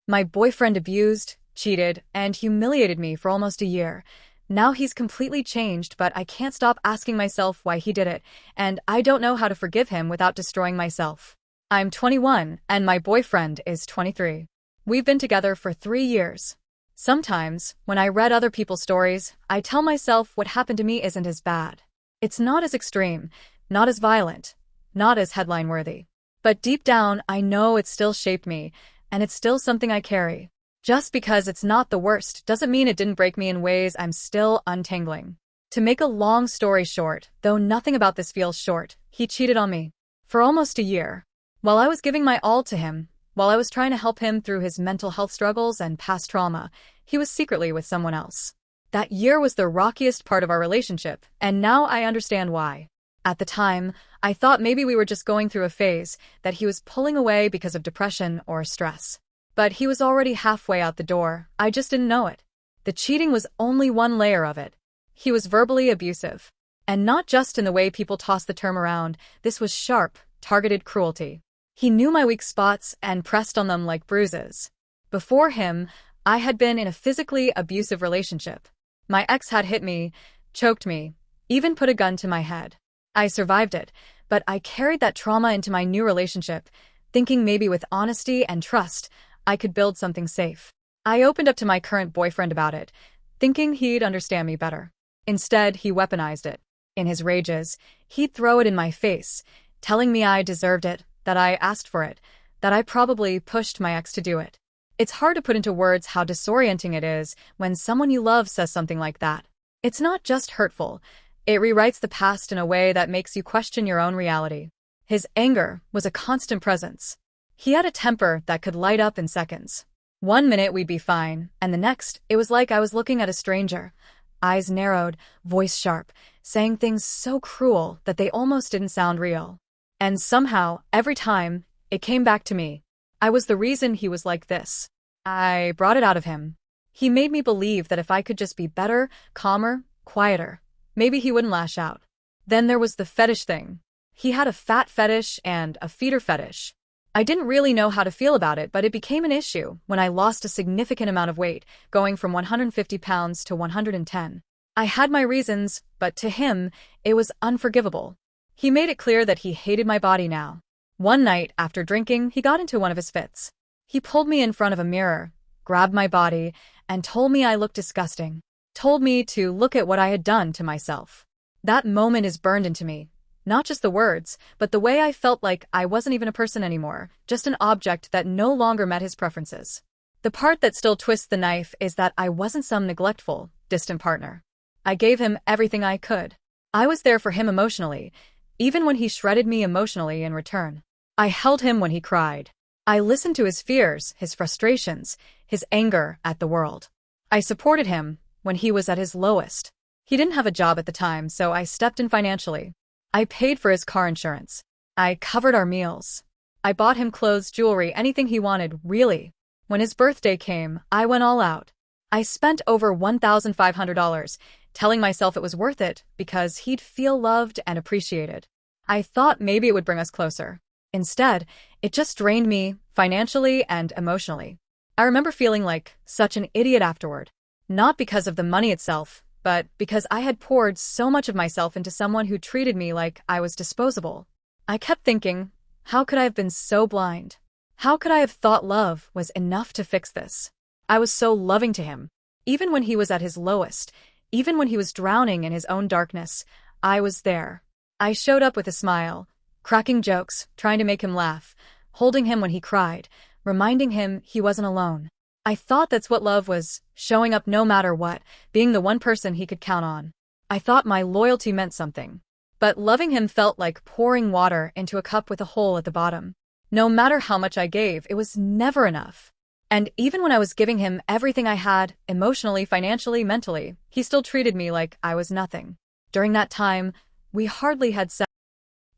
My boyfriend abused, cheated, and humiliated me for almost a year. Now he's completely changed, but I can't stop asking myself why he did it, and I don't know how to forgive him without destroying myself. I'm 21, and my boyfriend is 23. We've been together for 3 years. Sometimes, when I read other people's stories, I tell myself what happened to me isn't as bad. It's not as extreme, not as violent, not as headline-worthy. But deep down, I know it still shaped me, and it's still something I carry. Just because it's not the worst doesn't mean it didn't break me in ways I'm still untangling. To make a long story short, though nothing about this feels short, he cheated on me. For almost a year. While I was giving my all to him, while I was trying to help him through his mental health struggles and past trauma, he was secretly with someone else. That year was the rockiest part of our relationship, and now I understand why. At the time, I thought maybe we were just going through a phase, that he was pulling away because of depression or stress. But he was already halfway out the door, I just didn't know it. The cheating was only one layer of it. He was verbally abusive. And not just in the way people toss the term around, this was sharp, targeted cruelty. He knew my weak spots and pressed on them like bruises. Before him, I had been in a physically abusive relationship. My ex had hit me, choked me, even put a gun to my head. I survived it, but I carried that trauma into my new relationship, thinking maybe with honesty and trust, I could build something safe. I opened up to my current boyfriend about it, thinking he'd understand me better. Instead, he weaponized it. In his rages, he'd throw it in my face, telling me I deserved it, that I asked for it, that I probably pushed my ex to do it. It's hard to put into words how disorienting it is when someone you love says something like that. It's not just hurtful. It rewrites the past in a way that makes you question your own reality. His anger was a constant presence. He had a temper that could light up in seconds. One minute we'd be fine, and the next, it was like I was looking at a stranger. Eyes narrowed, voice sharp, saying things so cruel that they almost didn't sound real. And somehow, every time, it came back to me. I was the reason he was like this. I brought it out of him. He made me believe that if I could just be better, calmer, quieter, maybe he wouldn't lash out. Then there was the fetish thing. He had a fat fetish and a feeder fetish. I didn't really know how to feel about it, but it became an issue when I lost a significant amount of weight, going from 150 pounds to 110. I had my reasons, but to him, it was unforgivable. He made it clear that he hated my body now. One night, after drinking, he got into one of his fits. He pulled me in front of a mirror, grabbed my body, and told me I looked disgusting. Told me to look at what I had done to myself. That moment is burned into me. Not just the words, but the way I felt like I wasn't even a person anymore, just an object that no longer met his preferences. The part that still twists the knife is that I wasn't some neglectful, distant partner. I gave him everything I could. I was there for him emotionally, even when he shredded me emotionally in return. I held him when he cried. I listened to his fears, his frustrations, his anger at the world. I supported him when he was at his lowest. He didn't have a job at the time, so I stepped in financially. I paid for his car insurance. I covered our meals. I bought him clothes, jewelry, anything he wanted, really. When his birthday came, I went all out. I spent over $1,500, telling myself it was worth it because he'd feel loved and appreciated. I thought maybe it would bring us closer. Instead, it just drained me, financially and emotionally. I remember feeling like such an idiot afterward. Not because of the money itself, but because I had poured so much of myself into someone who treated me like I was disposable. I kept thinking, how could I have been so blind? How could I have thought love was enough to fix this? I was so loving to him. Even when he was at his lowest, even when he was drowning in his own darkness, I was there. I showed up with a smile, cracking jokes, trying to make him laugh, holding him when he cried, reminding him he wasn't alone. I thought that's what love was, showing up no matter what, being the one person he could count on. I thought my loyalty meant something. But loving him felt like pouring water into a cup with a hole at the bottom. No matter how much I gave, it was never enough. And even when I was giving him everything I had, emotionally, financially, mentally, he still treated me like I was nothing. During that time, we hardly had sex.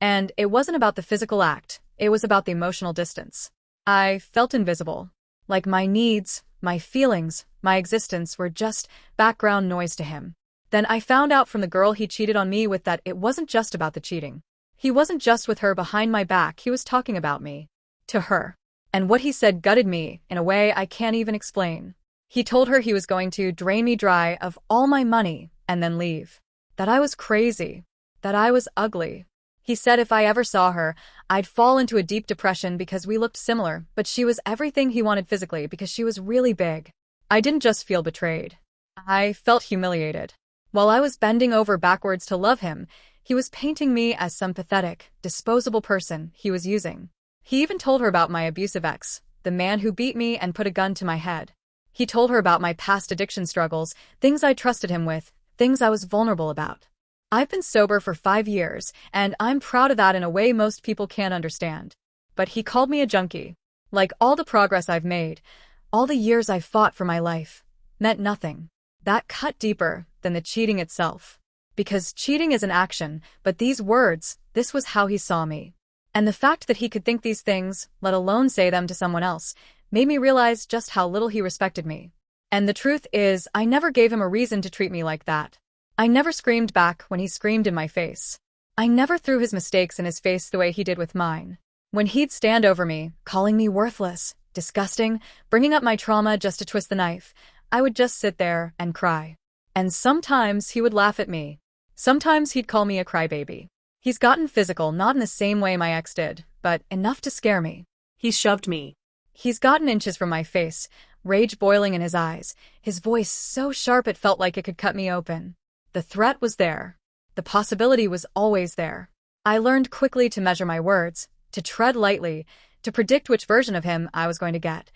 And it wasn't about the physical act, it was about the emotional distance. I felt invisible. Like my needs, my feelings, my existence were just background noise to him. Then I found out from the girl he cheated on me with that it wasn't just about the cheating. He wasn't just with her behind my back, he was talking about me. To her. And what he said gutted me in a way I can't even explain. He told her he was going to drain me dry of all my money and then leave. That I was crazy. That I was ugly. He said if I ever saw her, I'd fall into a deep depression because we looked similar, but she was everything he wanted physically because she was really big. I didn't just feel betrayed. I felt humiliated. While I was bending over backwards to love him, he was painting me as some pathetic, disposable person he was using. He even told her about my abusive ex, the man who beat me and put a gun to my head. He told her about my past addiction struggles, things I trusted him with, things I was vulnerable about. I've been sober for 5 years, and I'm proud of that in a way most people can't understand. But he called me a junkie. Like all the progress I've made, all the years I've fought for my life, meant nothing. That cut deeper than the cheating itself. Because cheating is an action, but these words, this was how he saw me. And the fact that he could think these things, let alone say them to someone else, made me realize just how little he respected me. And the truth is, I never gave him a reason to treat me like that. I never screamed back when he screamed in my face. I never threw his mistakes in his face the way he did with mine. When he'd stand over me, calling me worthless, disgusting, bringing up my trauma just to twist the knife, I would just sit there and cry. And sometimes he would laugh at me. Sometimes he'd call me a crybaby. He's gotten physical, not in the same way my ex did, but enough to scare me. He shoved me. He's gotten inches from my face, rage boiling in his eyes, his voice so sharp it felt like it could cut me open. The threat was there. The possibility was always there. I learned quickly to measure my words, to tread lightly, to predict which version of him I was going to get.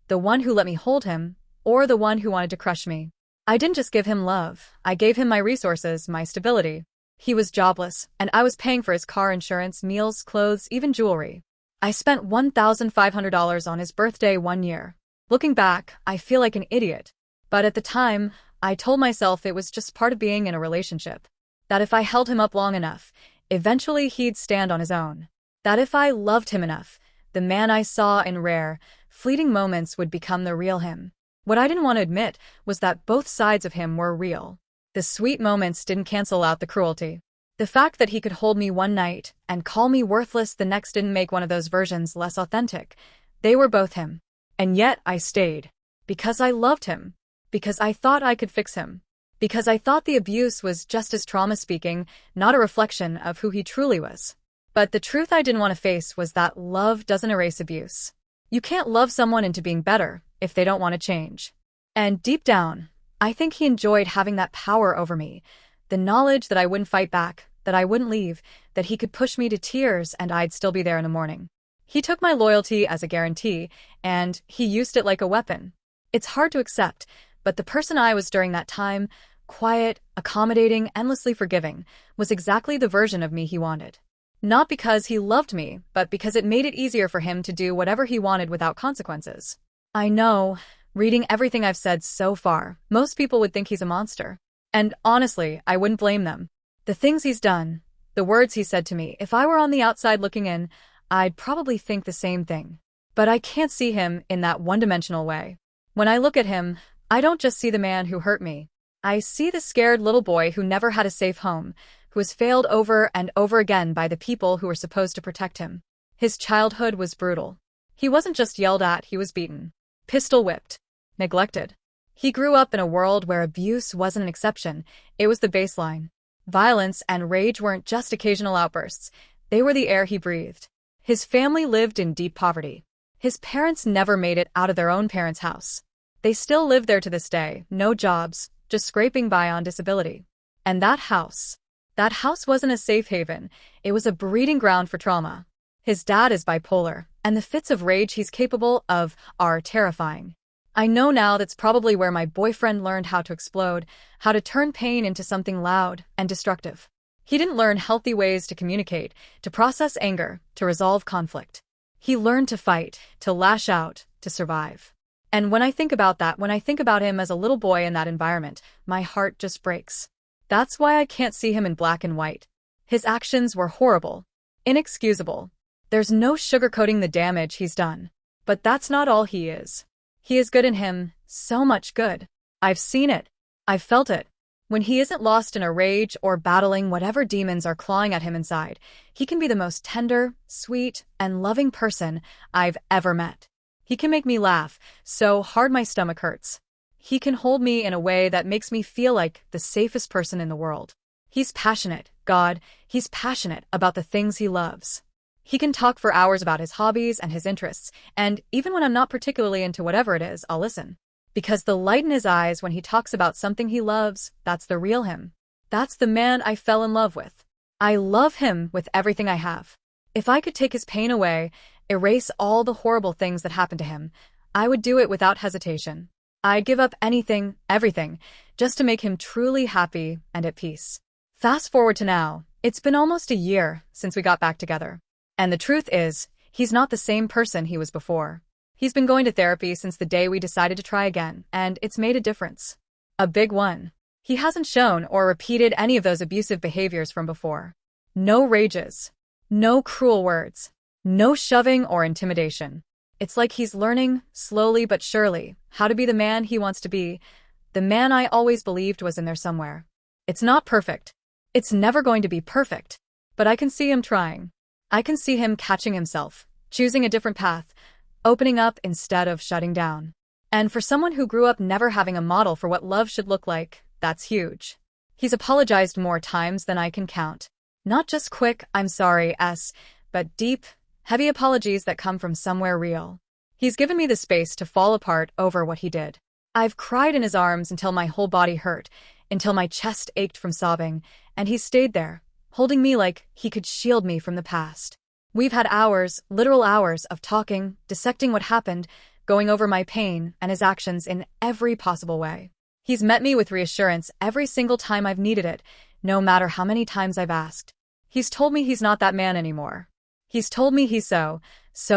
The one who let me hold him, or the one who wanted to crush me. I didn't just give him love, I gave him my resources, my stability. He was jobless, and I was paying for his car insurance, meals, clothes, even jewelry. I spent $1,500 on his birthday one year. Looking back, I feel like an idiot. But at the time, I told myself it was just part of being in a relationship. That if I held him up long enough, eventually he'd stand on his own. That if I loved him enough, the man I saw in rare, fleeting moments would become the real him. What I didn't want to admit was that both sides of him were real. The sweet moments didn't cancel out the cruelty. The fact that he could hold me one night and call me worthless the next didn't make one of those versions less authentic. They were both him. And yet I stayed. Because I loved him. Because I thought I could fix him. Because I thought the abuse was just his trauma speaking, not a reflection of who he truly was. But the truth I didn't want to face was that love doesn't erase abuse. You can't love someone into being better if they don't want to change. And deep down, I think he enjoyed having that power over me. The knowledge that I wouldn't fight back, that I wouldn't leave, that he could push me to tears and I'd still be there in the morning. He took my loyalty as a guarantee, and he used it like a weapon. It's hard to accept, but the person I was during that time, quiet, accommodating, endlessly forgiving, was exactly the version of me he wanted. Not because he loved me, but because it made it easier for him to do whatever he wanted without consequences. I know, reading everything I've said so far, most people would think he's a monster. And honestly, I wouldn't blame them. The things he's done, the words he said to me, if I were on the outside looking in, I'd probably think the same thing. But I can't see him in that one-dimensional way. When I look at him, I don't just see the man who hurt me. I see the scared little boy who never had a safe home, who was failed over and over again by the people who were supposed to protect him. His childhood was brutal. He wasn't just yelled at, he was beaten, pistol-whipped, neglected. He grew up in a world where abuse wasn't an exception, it was the baseline. Violence and rage weren't just occasional outbursts, they were the air he breathed. His family lived in deep poverty. His parents never made it out of their own parents' house. They still live there to this day, no jobs, just scraping by on disability. And that house wasn't a safe haven, it was a breeding ground for trauma. His dad is bipolar, and the fits of rage he's capable of are terrifying. I know now that's probably where my boyfriend learned how to explode, how to turn pain into something loud and destructive. He didn't learn healthy ways to communicate, to process anger, to resolve conflict. He learned to fight, to lash out, to survive. And when I think about that, when I think about him as a little boy in that environment, my heart just breaks. That's why I can't see him in black and white. His actions were horrible, inexcusable. There's no sugarcoating the damage he's done. But that's not all he is. He is good in him, so much good. I've seen it. I've felt it. When he isn't lost in a rage or battling whatever demons are clawing at him inside, he can be the most tender, sweet, and loving person I've ever met. He can make me laugh so hard my stomach hurts. He can hold me in a way that makes me feel like the safest person in the world. He's passionate, God, he's passionate about the things he loves. He can talk for hours about his hobbies and his interests, and even when I'm not particularly into whatever it is, I'll listen. Because the light in his eyes when he talks about something he loves, that's the real him. That's the man I fell in love with. I love him with everything I have. If I could take his pain away, erase all the horrible things that happened to him, I would do it without hesitation. I'd give up anything, everything, just to make him truly happy and at peace. Fast forward to now, it's been almost a year since we got back together. And the truth is, he's not the same person he was before. He's been going to therapy since the day we decided to try again, and it's made a difference. A big one. He hasn't shown or repeated any of those abusive behaviors from before. No rages. No cruel words. No shoving or intimidation. It's like he's learning, slowly but surely, how to be the man he wants to be, the man I always believed was in there somewhere. It's not perfect. It's never going to be perfect. But I can see him trying. I can see him catching himself, choosing a different path, opening up instead of shutting down. And for someone who grew up never having a model for what love should look like, that's huge. He's apologized more times than I can count. Not just quick, I'm sorry, but deep, heavy apologies that come from somewhere real. He's given me the space to fall apart over what he did. I've cried in his arms until my whole body hurt, until my chest ached from sobbing, and he stayed there, holding me like he could shield me from the past. We've had hours, literal hours, of talking, dissecting what happened, going over my pain and his actions in every possible way. He's met me with reassurance every single time I've needed it, no matter how many times I've asked. He's told me he's not that man anymore. He's told me he's so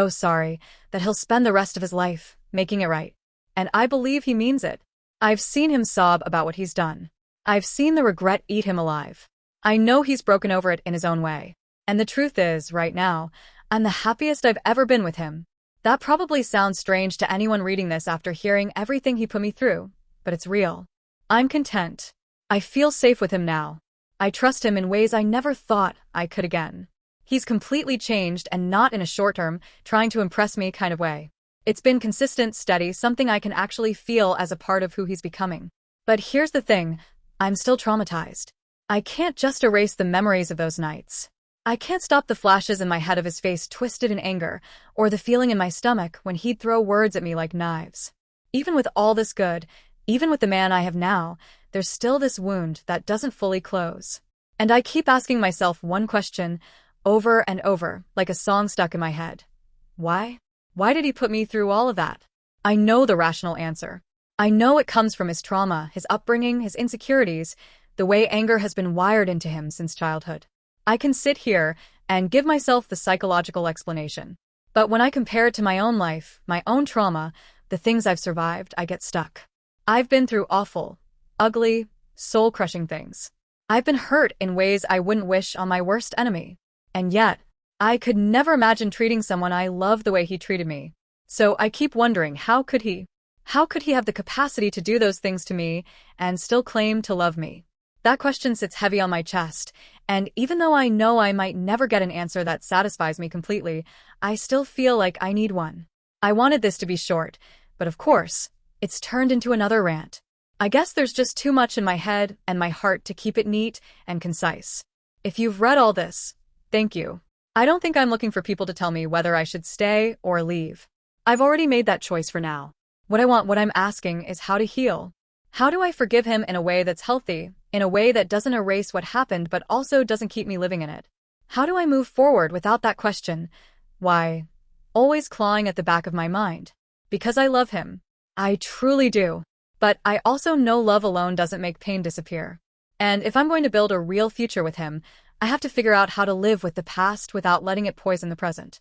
sorry, that he'll spend the rest of his life making it right. And I believe he means it. I've seen him sob about what he's done. I've seen the regret eat him alive. I know he's broken over it in his own way. And the truth is, right now, I'm the happiest I've ever been with him. That probably sounds strange to anyone reading this after hearing everything he put me through, but it's real. I'm content. I feel safe with him now. I trust him in ways I never thought I could again. He's completely changed, and not in a short-term, trying to impress me kind of way. It's been consistent, steady, something I can actually feel as a part of who he's becoming. But here's the thing, I'm still traumatized. I can't just erase the memories of those nights. I can't stop the flashes in my head of his face twisted in anger, or the feeling in my stomach when he'd throw words at me like knives. Even with all this good, even with the man I have now, there's still this wound that doesn't fully close. And I keep asking myself one question, over and over, like a song stuck in my head. Why? Why did he put me through all of that? I know the rational answer. I know it comes from his trauma, his upbringing, his insecurities, the way anger has been wired into him since childhood. I can sit here and give myself the psychological explanation. But when I compare it to my own life, my own trauma, the things I've survived, I get stuck. I've been through awful, ugly, soul-crushing things. I've been hurt in ways I wouldn't wish on my worst enemy. And yet, I could never imagine treating someone I love the way he treated me. So I keep wondering, how could he? How could he have the capacity to do those things to me and still claim to love me? That question sits heavy on my chest, and even though I know I might never get an answer that satisfies me completely, I still feel like I need one. I wanted this to be short, but of course, it's turned into another rant. I guess there's just too much in my head and my heart to keep it neat and concise. If you've read all this, thank you. I don't think I'm looking for people to tell me whether I should stay or leave. I've already made that choice for now. What I'm asking is how to heal. How do I forgive him in a way that's healthy, in a way that doesn't erase what happened but also doesn't keep me living in it? How do I move forward without that question? Why, always clawing at the back of my mind. Because I love him. I truly do. But I also know love alone doesn't make pain disappear. And if I'm going to build a real future with him, I have to figure out how to live with the past without letting it poison the present.